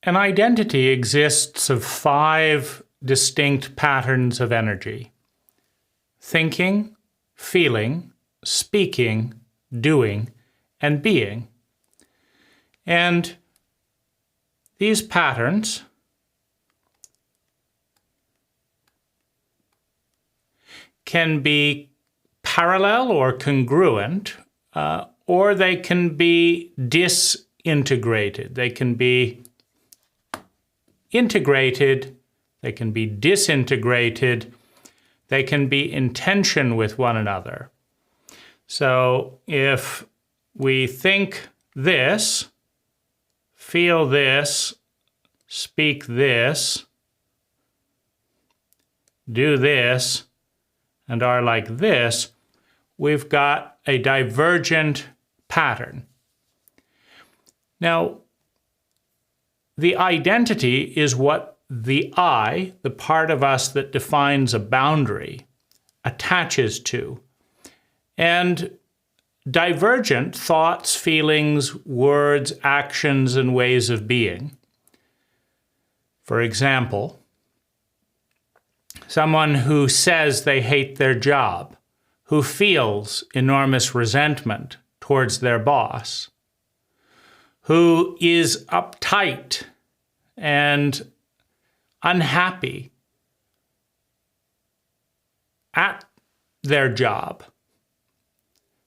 an identity exists of 5 distinct patterns of energy: thinking, feeling, speaking, doing, and being. And these patterns can be parallel or congruent, or they can be disintegrated. They can be integrated, they can be disintegrated, they can be in tension with one another. So if we think this, feel this, speak this, do this, and are like this, we've got a divergent pattern. Now, the identity is what the I, the part of us that defines a boundary, attaches to. And divergent thoughts, feelings, words, actions, and ways of being. For example, someone who says they hate their job, who feels enormous resentment towards their boss, who is uptight and unhappy at their job.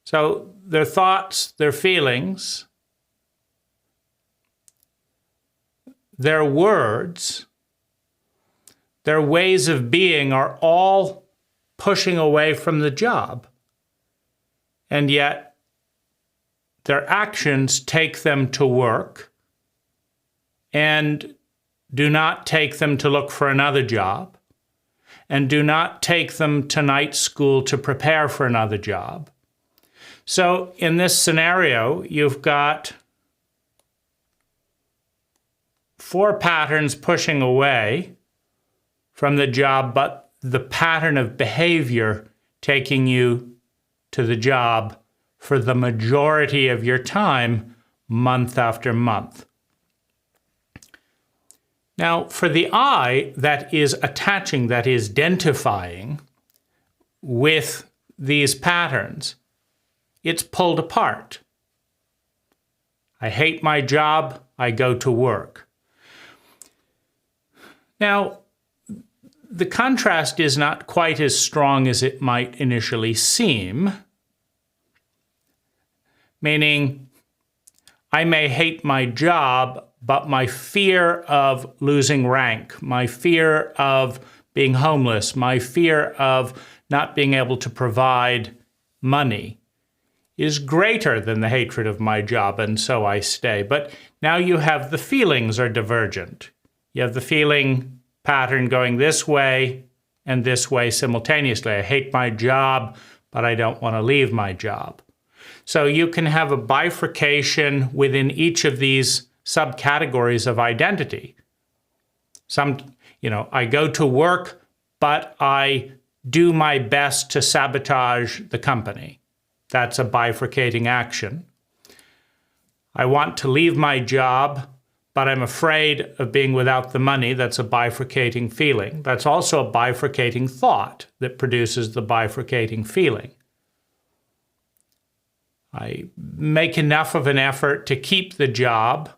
So their thoughts, their feelings, their words, their ways of being are all pushing away from the job. And yet, their actions take them to work and do not take them to look for another job and do not take them to night school to prepare for another job. So in this scenario, you've got 4 patterns pushing away from the job, but the pattern of behavior taking you to the job for the majority of your time, month after month. Now, for the I that is attaching, that is identifying with these patterns, it's pulled apart. I hate my job, I go to work. Now, the contrast is not quite as strong as it might initially seem, meaning I may hate my job, but my fear of losing rank, my fear of being homeless, my fear of not being able to provide money is greater than the hatred of my job, and so I stay. But now you have the feelings are divergent. You have the feeling pattern going this way and this way simultaneously. I hate my job, but I don't want to leave my job. So you can have a bifurcation within each of these subcategories of identity. I go to work, but I do my best to sabotage the company. That's a bifurcating action. I want to leave my job, but I'm afraid of being without the money. That's a bifurcating feeling. That's also a bifurcating thought that produces the bifurcating feeling. I make enough of an effort to keep the job,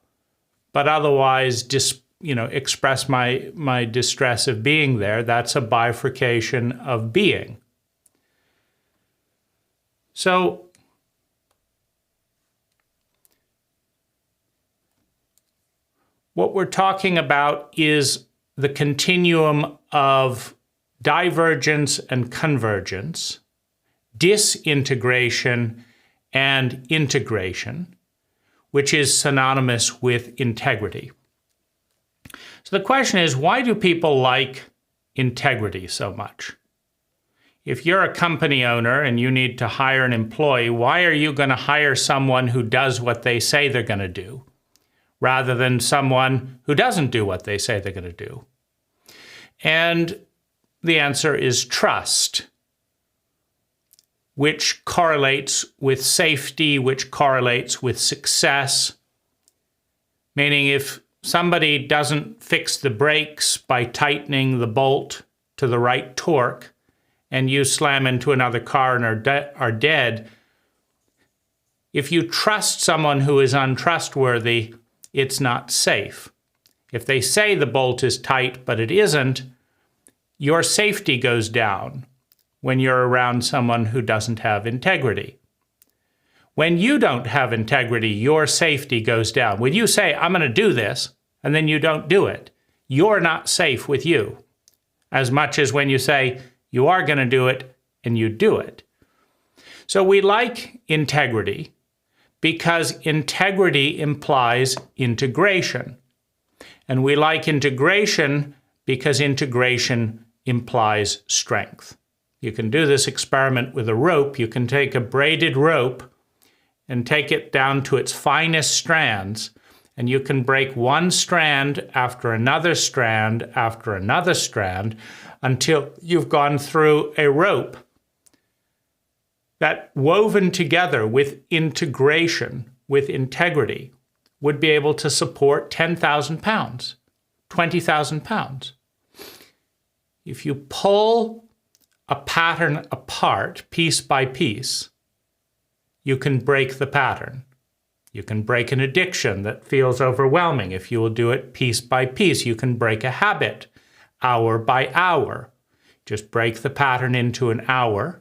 but otherwise express my distress of being there. That's a bifurcation of being. So what we're talking about is the continuum of divergence and convergence, disintegration and integration, which is synonymous with integrity. So the question is, why do people like integrity so much? If you're a company owner and you need to hire an employee, why are you going to hire someone who does what they say they're going to do, rather than someone who doesn't do what they say they're going to do? And the answer is trust, which correlates with safety, which correlates with success. Meaning if somebody doesn't fix the brakes by tightening the bolt to the right torque, and you slam into another car and are dead, if you trust someone who is untrustworthy, it's not safe. If they say the bolt is tight, but it isn't, your safety goes down when you're around someone who doesn't have integrity. When you don't have integrity, your safety goes down. When you say, I'm going to do this, and then you don't do it, you're not safe with you, as much as when you say you are going to do it and you do it. So we like integrity because integrity implies integration. And we like integration because integration implies strength. You can do this experiment with a rope. You can take a braided rope and take it down to its finest strands, and you can break one strand after another strand after another strand until you've gone through a rope that, woven together with integration, with integrity, would be able to support 10,000 pounds, 20,000 pounds. If you pull a pattern apart piece by piece, you can break the pattern. You can break an addiction that feels overwhelming if you will do it piece by piece. You can break a habit hour by hour. Just break the pattern into an hour,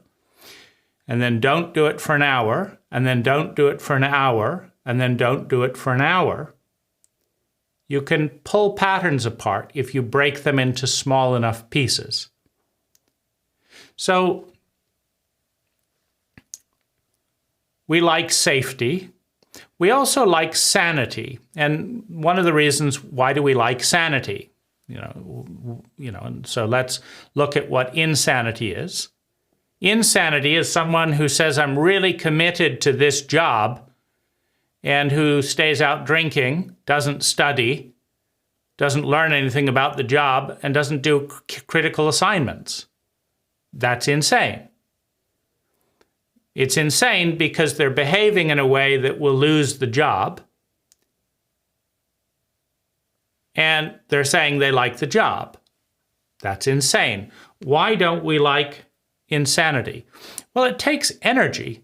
and then don't do it for an hour, and then don't do it for an hour, and then don't do it for an hour. You can pull patterns apart if you break them into small enough pieces. So we like safety. We also like sanity. And one of the reasons why do we like sanity? And so let's look at what insanity is. Insanity is someone who says, I'm really committed to this job, and who stays out drinking, doesn't study, doesn't learn anything about the job, and doesn't do critical assignments. That's insane. It's insane because they're behaving in a way that will lose the job, and they're saying they like the job. That's insane. Why don't we like insanity? Well, it takes energy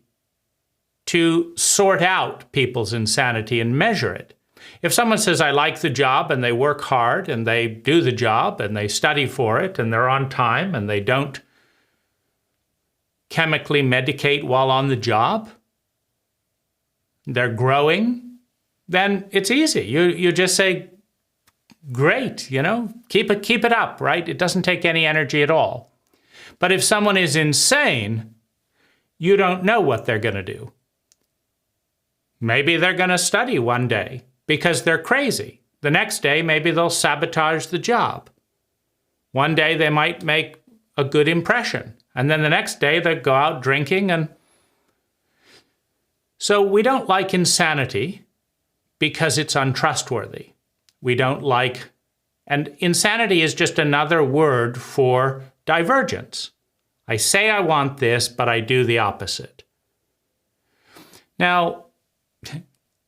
to sort out people's insanity and measure it. If someone says, I like the job, and they work hard, and they do the job, and they study for it, and they're on time, and they don't chemically medicate while on the job, they're growing, then it's easy. You just say, great, keep it up, right? It doesn't take any energy at all. But if someone is insane, you don't know what they're going to do. Maybe they're going to study one day because they're crazy. The next day, maybe they'll sabotage the job. One day, they might make a good impression. And then the next day, they'll go out drinking. And so we don't like insanity because it's untrustworthy. We don't like, and insanity is just another word for divergence. I say I want this, but I do the opposite. Now,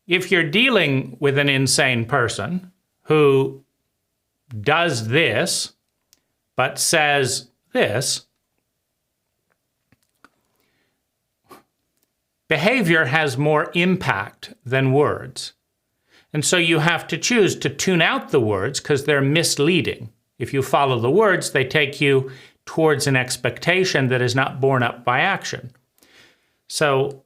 if you're dealing with an insane person who does this, but says this, behavior has more impact than words. And so you have to choose to tune out the words because they're misleading. If you follow the words, they take you towards an expectation that is not borne up by action. So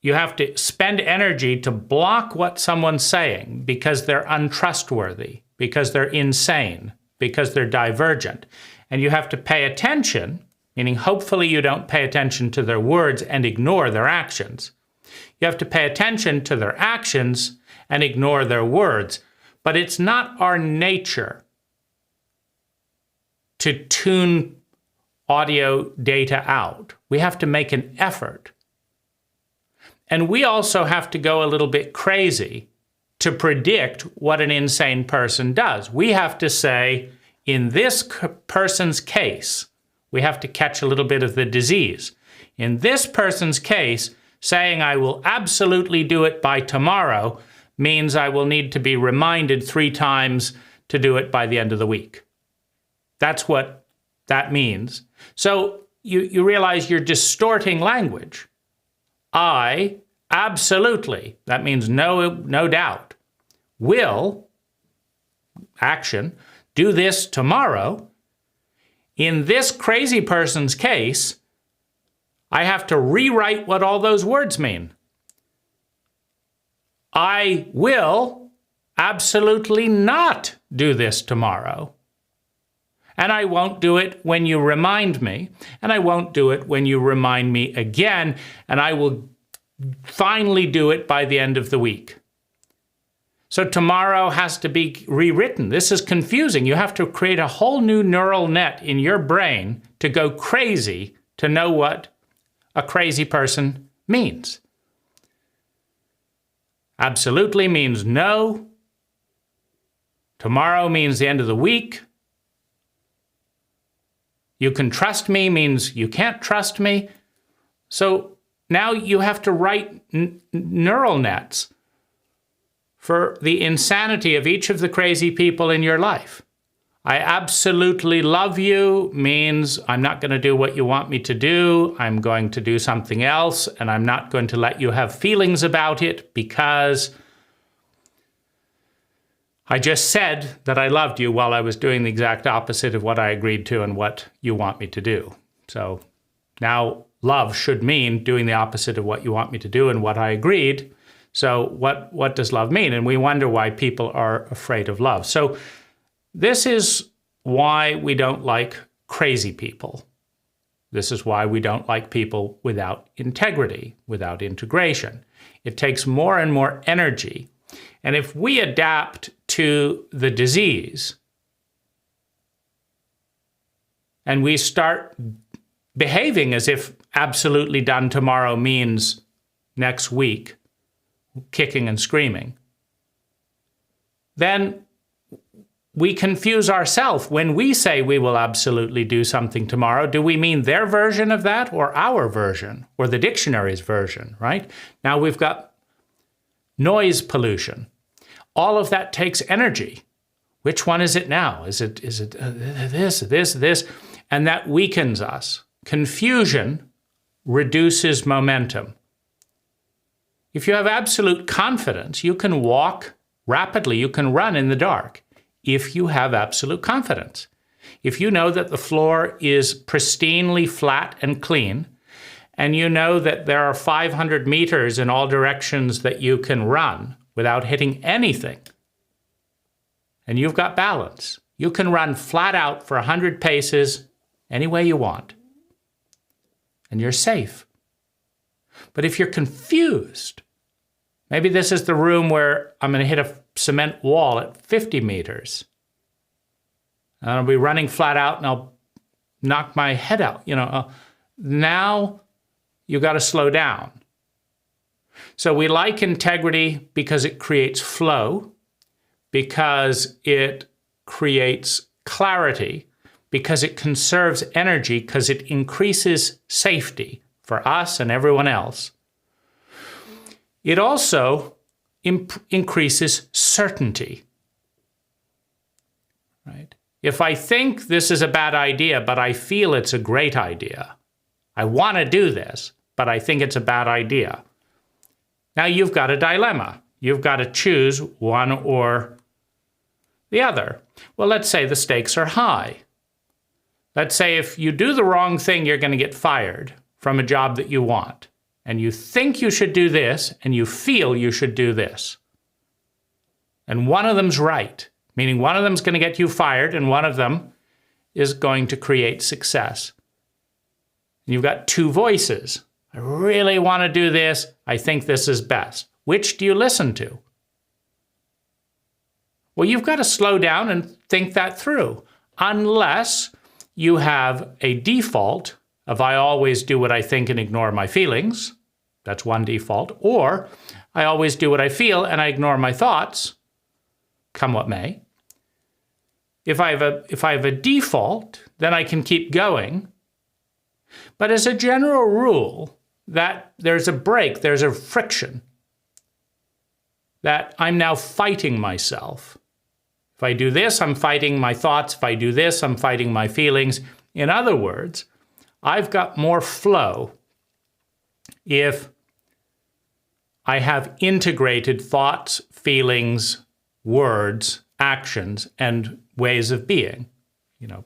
you have to spend energy to block what someone's saying because they're untrustworthy, because they're insane, because they're divergent. And you have to pay attention, meaning hopefully you don't pay attention to their words and ignore their actions. You have to pay attention to their actions and ignore their words. But it's not our nature to tune audio data out. We have to make an effort. And we also have to go a little bit crazy to predict what an insane person does. We have to say, in this person's case, we have to catch a little bit of the disease. In this person's case, saying I will absolutely do it by tomorrow means I will need to be reminded 3 times to do it by the end of the week. That's what that means. So you realize you're distorting language. I absolutely, that means no doubt, will, action, do this tomorrow. In this crazy person's case, I have to rewrite what all those words mean. I will absolutely not do this tomorrow. And I won't do it when you remind me. And I won't do it when you remind me again. And I will finally do it by the end of the week. So tomorrow has to be rewritten. This is confusing. You have to create a whole new neural net in your brain to go crazy to know what a crazy person means. Absolutely means no. Tomorrow means the end of the week. You can trust me means you can't trust me. So now you have to write neural nets for the insanity of each of the crazy people in your life. I absolutely love you means I'm not going to do what you want me to do. I'm going to do something else, and I'm not going to let you have feelings about it because I just said that I loved you while I was doing the exact opposite of what I agreed to and what you want me to do. So now love should mean doing the opposite of what you want me to do and what I agreed. So what does love mean? And we wonder why people are afraid of love. So this is why we don't like crazy people. This is why we don't like people without integrity, without integration. It takes more and more energy. And if we adapt to the disease and we start behaving as if absolutely done tomorrow means next week, kicking and screaming, then we confuse ourselves. When we say we will absolutely do something tomorrow, do we mean their version of that or our version or the dictionary's version, right? Now we've got noise pollution. All of that takes energy. Which one is it now? Is it this? And that weakens us. Confusion reduces momentum. If you have absolute confidence, you can walk rapidly, you can run in the dark. If you have absolute confidence. If you know that the floor is pristinely flat and clean, and you know that there are 500 meters in all directions that you can run without hitting anything, and you've got balance, you can run flat out for 100 paces any way you want, and you're safe. But if you're confused, maybe this is the room where I'm going to hit a cement wall at 50 meters. And I'll be running flat out and I'll knock my head out. Now you got to slow down. So we like integrity because it creates flow, because it creates clarity, because it conserves energy, because it increases safety for us and everyone else. It also increases certainty, right? If I think this is a bad idea, but I feel it's a great idea, I want to do this, but I think it's a bad idea. Now you've got a dilemma. You've got to choose one or the other. Well, let's say the stakes are high. Let's say if you do the wrong thing, you're going to get fired from a job that you want. And you think you should do this, and you feel you should do this. And one of them's right, meaning one of them's going to get you fired, and one of them is going to create success. And you've got two voices. I really want to do this. I think this is best. Which do you listen to? Well, you've got to slow down and think that through, unless you have a default of I always do what I think and ignore my feelings. That's one default. Or I always do what I feel and I ignore my thoughts, come what may. If I have a default, then I can keep going. But as a general rule, that there's a break, there's a friction. that I'm now fighting myself. If I do this, I'm fighting my thoughts. If I do this, I'm fighting my feelings. In other words, I've got more flow if I have integrated thoughts, feelings, words, actions, and ways of being.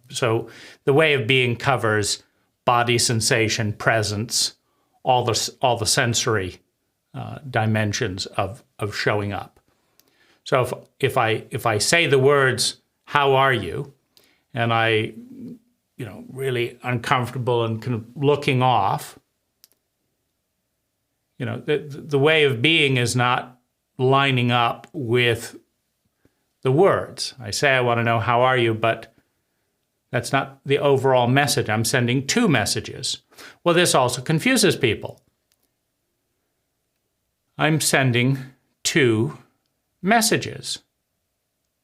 So the way of being covers body sensation, presence, all the sensory dimensions of showing up. So if I say the words, "How are you?" and I, really uncomfortable and kind of looking off, the way of being is not lining up with the words. I say I want to know how are you, but that's not the overall message. I'm sending two messages. Well, this also confuses people. I'm sending two messages.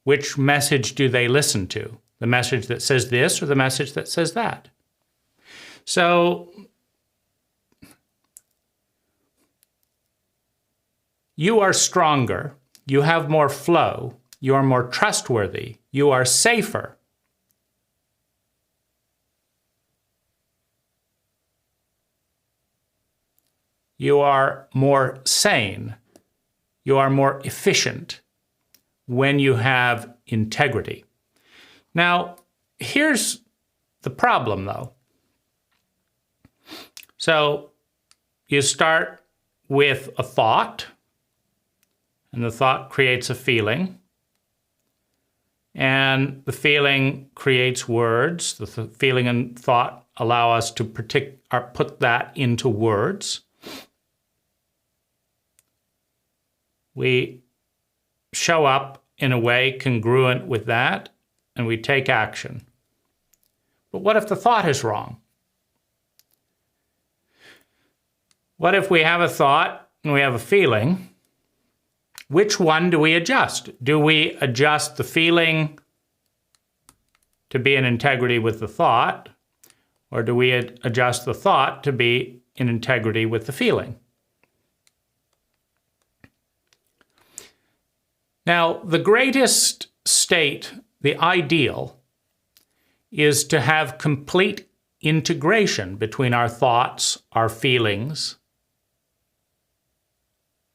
Which message do they listen to? The message that says this or the message that says that? So you are stronger, you have more flow, you are more trustworthy, you are safer. You are more sane, you are more efficient when you have integrity. Now, here's the problem, though. So you start with a thought, and the thought creates a feeling, and the feeling creates words. The feeling and thought allow us to put that into words. We show up in a way congruent with that, and we take action. But what if the thought is wrong? What if we have a thought and we have a feeling? Which one do we adjust? Do we adjust the feeling to be in integrity with the thought, or do we adjust the thought to be in integrity with the feeling? Now, the greatest state, the ideal, is to have complete integration between our thoughts, our feelings,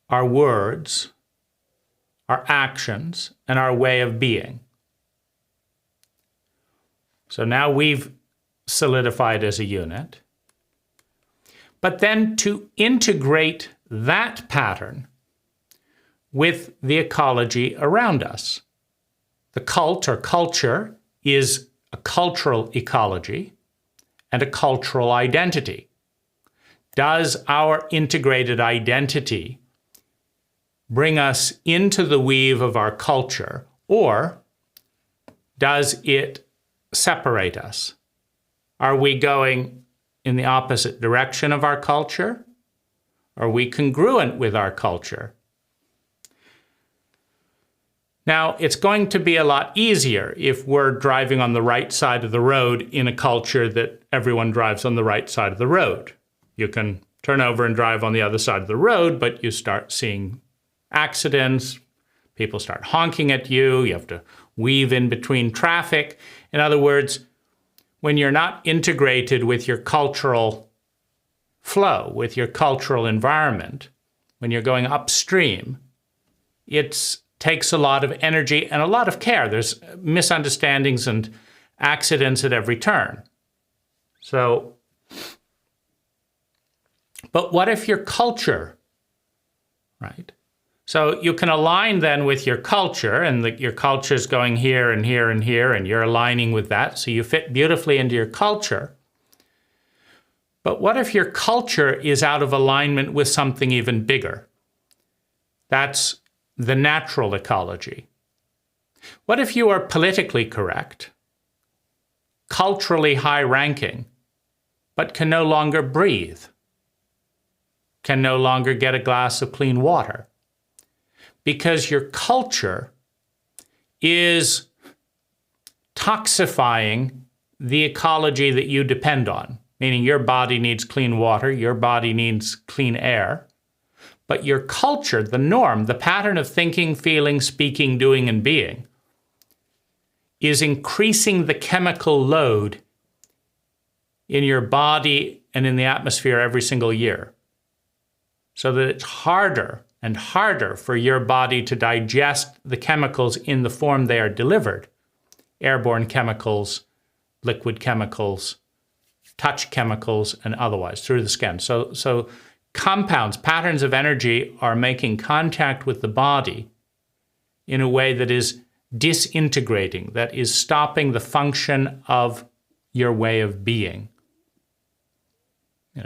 our words, our actions, and our way of being. So now we've solidified as a unit. But then to integrate that pattern with the ecology around us. The cult or culture is a cultural ecology and a cultural identity. Does our integrated identity bring us into the weave of our culture, or does it separate us? Are we going in the opposite direction of our culture? Are we congruent with our culture? Now, it's going to be a lot easier if we're driving on the right side of the road in a culture that everyone drives on the right side of the road. You can turn over and drive on the other side of the road, but you start seeing accidents, people start honking at you, you have to weave in between traffic. In other words, when you're not integrated with your cultural flow, with your cultural environment, when you're going upstream, it takes a lot of energy and a lot of care. There's misunderstandings and accidents at every turn. So, but what if your culture, right? So you can align then with your culture, and your culture is going here and here and here, and you're aligning with that, so you fit beautifully into your culture. But what if your culture is out of alignment with something even bigger? That's the natural ecology. What if you are politically correct, culturally high-ranking, but can no longer breathe, can no longer get a glass of clean water? Because your culture is toxifying the ecology that you depend on, meaning your body needs clean water, your body needs clean air, but your culture, the norm, the pattern of thinking, feeling, speaking, doing, and being, is increasing the chemical load in your body and in the atmosphere every single year, so that it's harder and harder for your body to digest the chemicals in the form they are delivered. Airborne chemicals, liquid chemicals, touch chemicals, and otherwise through the skin. So compounds, patterns of energy are making contact with the body in a way that is disintegrating, that is stopping the function of your way of being.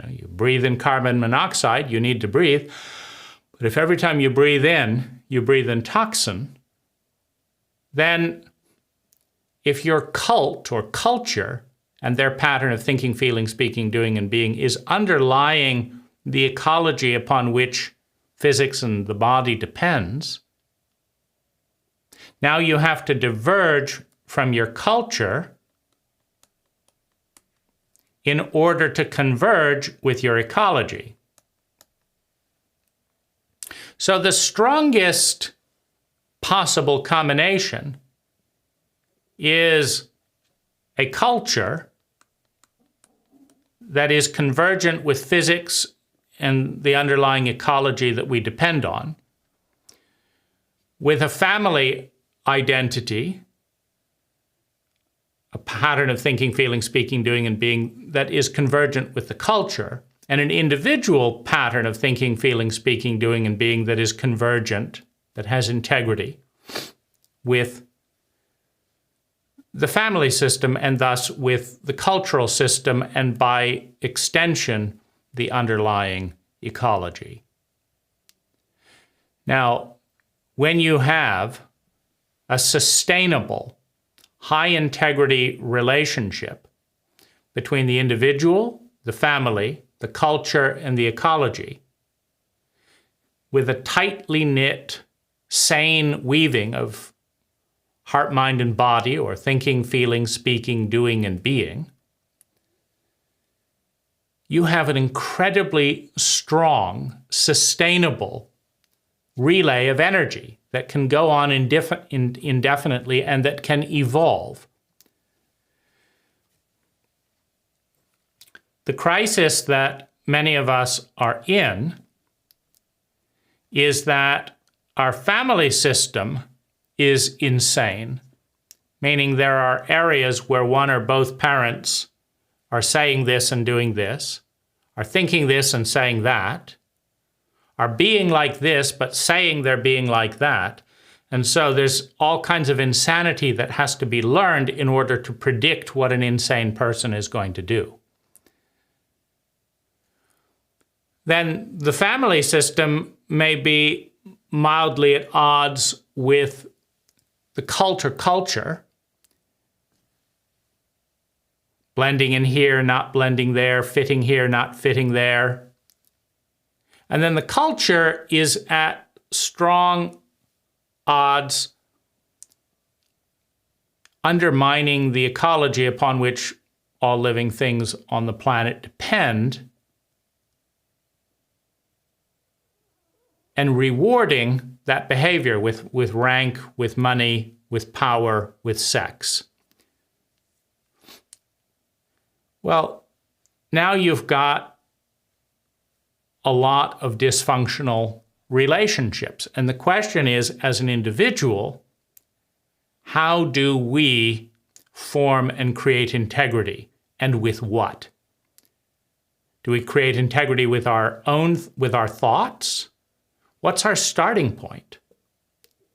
You breathe in carbon monoxide, you need to breathe. But if every time you breathe in toxin, then if your cult or culture and their pattern of thinking, feeling, speaking, doing, and being is underlying the ecology upon which physics and the body depends, now you have to diverge from your culture in order to converge with your ecology. So the strongest possible combination is a culture that is convergent with physics and the underlying ecology that we depend on, with a family identity, a pattern of thinking, feeling, speaking, doing, and being that is convergent with the culture, and an individual pattern of thinking, feeling, speaking, doing, and being that is convergent, that has integrity with the family system and thus with the cultural system and by extension, the underlying ecology. Now, when you have a sustainable, high-integrity relationship between the individual, the family, the culture, and the ecology, with a tightly knit, sane weaving of heart, mind, and body, or thinking, feeling, speaking, doing, and being, you have an incredibly strong, sustainable relay of energy that can go on indefinitely and that can evolve. The crisis that many of us are in is that our family system is insane, meaning there are areas where one or both parents are saying this and doing this, are thinking this and saying that, are being like this but saying they're being like that. And so there's all kinds of insanity that has to be learned in order to predict what an insane person is going to do. Then the family system may be mildly at odds with the cult or culture, blending in here, not blending there, fitting here, not fitting there. And then the culture is at strong odds, undermining the ecology upon which all living things on the planet depend, and rewarding that behavior with rank, with money, with power, with sex. Well, now you've got a lot of dysfunctional relationships. And the question is, as an individual, how do we form and create integrity, and with what? Do we create integrity with our thoughts? What's our starting point?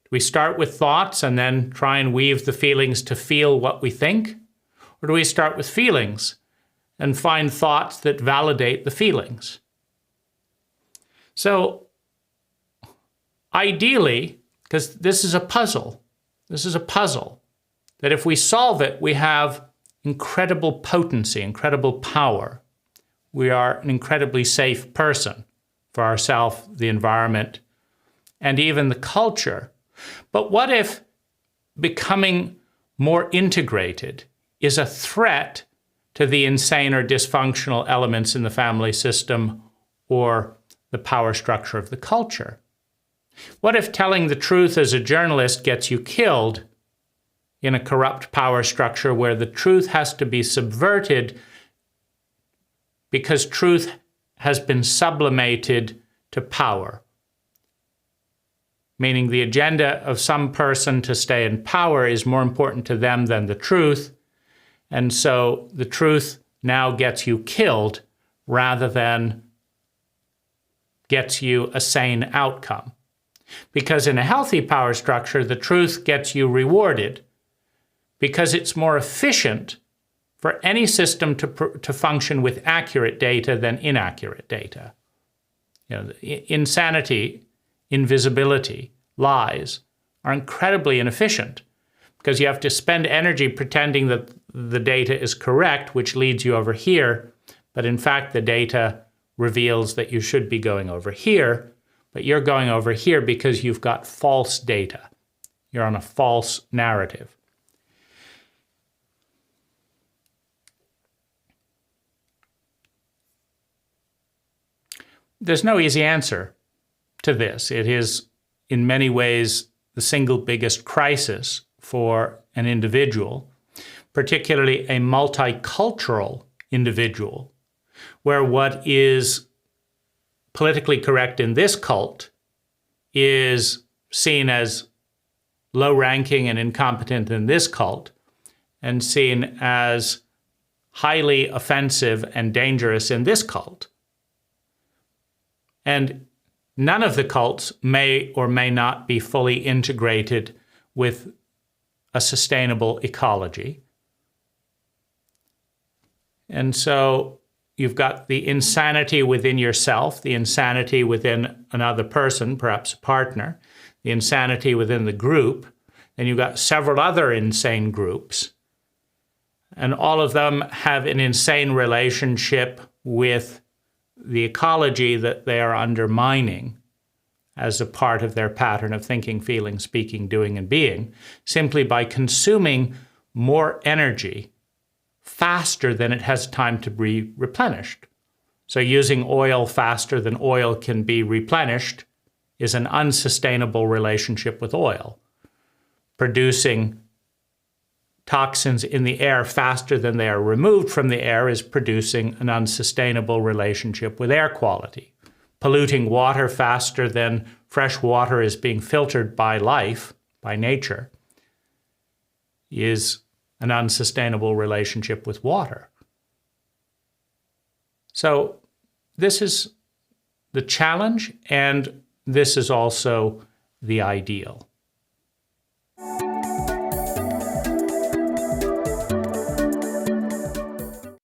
Do we start with thoughts and then try and weave the feelings to feel what we think? Or do we start with feelings and find thoughts that validate the feelings? So ideally, because this is a puzzle, that if we solve it, we have incredible potency, incredible power. We are an incredibly safe person for ourselves, the environment, and even the culture. But what if becoming more integrated is a threat to the insane or dysfunctional elements in the family system or the power structure of the culture? What if telling the truth as a journalist gets you killed in a corrupt power structure where the truth has to be subverted because truth has been sublimated to power? Meaning the agenda of some person to stay in power is more important to them than the truth, and so the truth now gets you killed rather than gets you a sane outcome. Because in a healthy power structure, the truth gets you rewarded because it's more efficient for any system to function with accurate data than inaccurate data. Insanity, invisibility, lies are incredibly inefficient because you have to spend energy pretending that the data is correct, which leads you over here, but in fact the data reveals that you should be going over here, but you're going over here because you've got false data. You're on a false narrative. There's no easy answer to this. It is, in many ways, the single biggest crisis for an individual, particularly a multicultural individual, where what is politically correct in this cult is seen as low-ranking and incompetent in this cult, and seen as highly offensive and dangerous in this cult. And none of the cults may or may not be fully integrated with a sustainable ecology. And so you've got the insanity within yourself, the insanity within another person, perhaps a partner, the insanity within the group, and you've got several other insane groups. And all of them have an insane relationship with the ecology that they are undermining as a part of their pattern of thinking, feeling, speaking, doing, and being, simply by consuming more energy faster than it has time to be replenished. So using oil faster than oil can be replenished is an unsustainable relationship with oil. Producing toxins in the air faster than they are removed from the air is producing an unsustainable relationship with air quality. Polluting water faster than fresh water is being filtered by life, by nature, is an unsustainable relationship with water. So this is the challenge, and this is also the ideal.